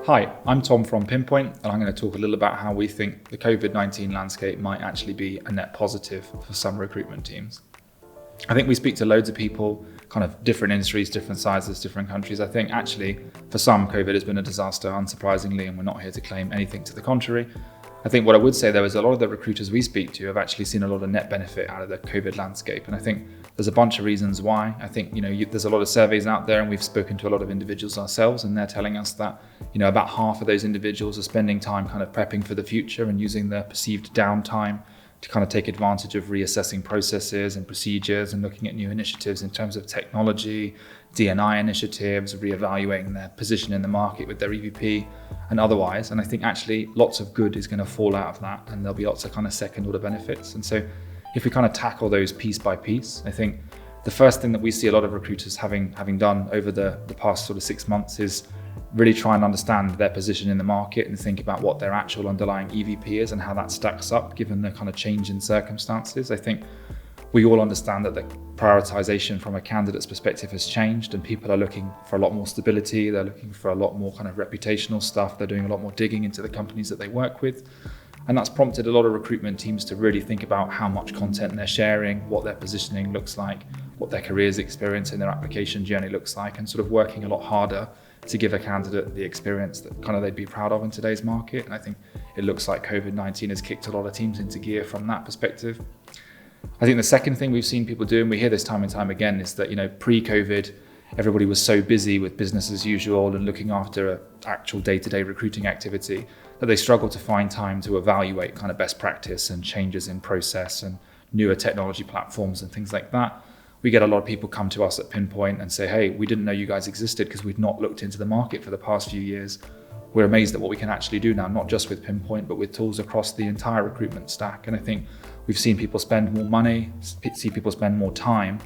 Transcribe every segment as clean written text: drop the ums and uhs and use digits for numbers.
Hi, I'm Tom from Pinpoint, and I'm going to talk a little about how we think the Covid-19 landscape might actually be a net positive for some recruitment teams. I think we speak to loads of people, kind of different industries, different sizes, different countries. I think actually for some, Covid has been a disaster, unsurprisingly, and we're not here to claim anything to the contrary. I think what I would say though is a lot of the recruiters we speak to have actually seen a lot of net benefit out of the Covid landscape. And I think there's a bunch of reasons why. I think, there's a lot of surveys out there, and we've spoken to a lot of individuals ourselves, and they're telling us that, about half of those individuals are spending time kind of prepping for the future and using their perceived downtime to kind of take advantage of reassessing processes and procedures and looking at new initiatives in terms of technology, D&I initiatives, reevaluating their position in the market with their EVP and otherwise. And I think actually lots of good is going to fall out of that, and there'll be lots of kind of second order benefits. And so if we kind of tackle those piece by piece, I think the first thing that we see a lot of recruiters having done over the past sort of 6 months is really try and understand their position in the market and think about what their actual underlying EVP is and how that stacks up given the kind of change in circumstances. I think we all understand that the prioritization from a candidate's perspective has changed, and people are looking for a lot more stability. They're looking for a lot more kind of reputational stuff. They're doing a lot more digging into the companies that they work with. And that's prompted a lot of recruitment teams to really think about how much content they're sharing, what their positioning looks like, what their careers experience and their application journey looks like, and sort of working a lot harder to give a candidate the experience that kind of they'd be proud of in today's market. And I think it looks like Covid-19 has kicked a lot of teams into gear from that perspective. I think the second thing we've seen people do, and we hear this time and time again, is that, pre-Covid, everybody was so busy with business as usual and looking after an actual day-to-day recruiting activity that they struggle to find time to evaluate kind of best practice and changes in process and newer technology platforms and things like that. We get a lot of people come to us at Pinpoint and say, hey, we didn't know you guys existed because we'd not looked into the market for the past few years. We're amazed at what we can actually do now, not just with Pinpoint, but with tools across the entire recruitment stack. And I think we've seen people spend more money, see people spend more time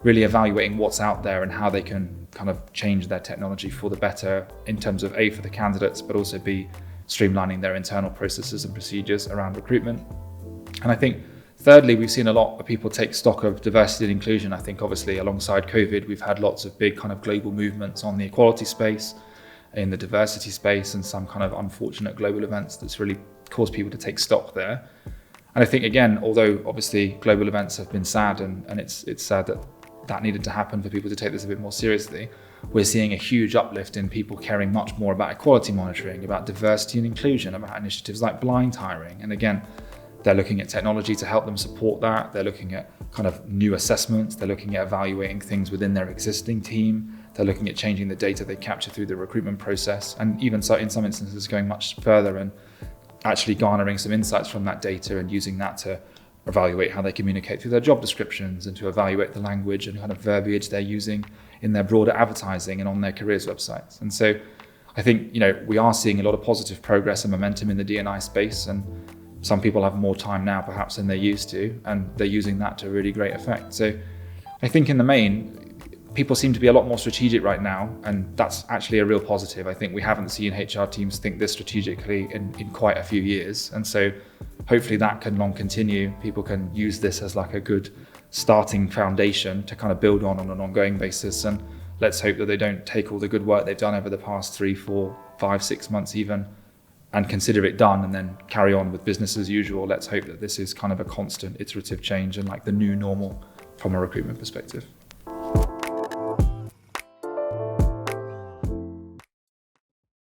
really evaluating what's out there and how they can kind of change their technology for the better in terms of A, for the candidates, but also B, streamlining their internal processes and procedures around recruitment. And I think thirdly, we've seen a lot of people take stock of diversity and inclusion. I think obviously alongside COVID, we've had lots of big kind of global movements on the equality space, in the diversity space, and some kind of unfortunate global events that's really caused people to take stock there. And I think again, although obviously global events have been sad, and it's sad that needed to happen for people to take this a bit more seriously, we're seeing a huge uplift in people caring much more about equality monitoring, about diversity and inclusion, about initiatives like blind hiring. And again, they're looking at technology to help them support that. They're looking at kind of new assessments. They're looking at evaluating things within their existing team. They're looking at changing the data they capture through the recruitment process, and even so in some instances going much further and actually garnering some insights from that data and using that to evaluate how they communicate through their job descriptions and to evaluate the language and kind of verbiage they're using in their broader advertising and on their careers websites. And so I think, we are seeing a lot of positive progress and momentum in the D&I space, and some people have more time now perhaps than they used to, and they're using that to really great effect. So I think in the main, people seem to be a lot more strategic right now, and that's actually a real positive. I think we haven't seen HR teams think this strategically in quite a few years. And so hopefully that can long continue. People can use this as like a good starting foundation to kind of build on an ongoing basis. And let's hope that they don't take all the good work they've done over the past 3, 4, 5, 6 months even, and consider it done and then carry on with business as usual. Let's hope that this is kind of a constant iterative change and like the new normal from a recruitment perspective.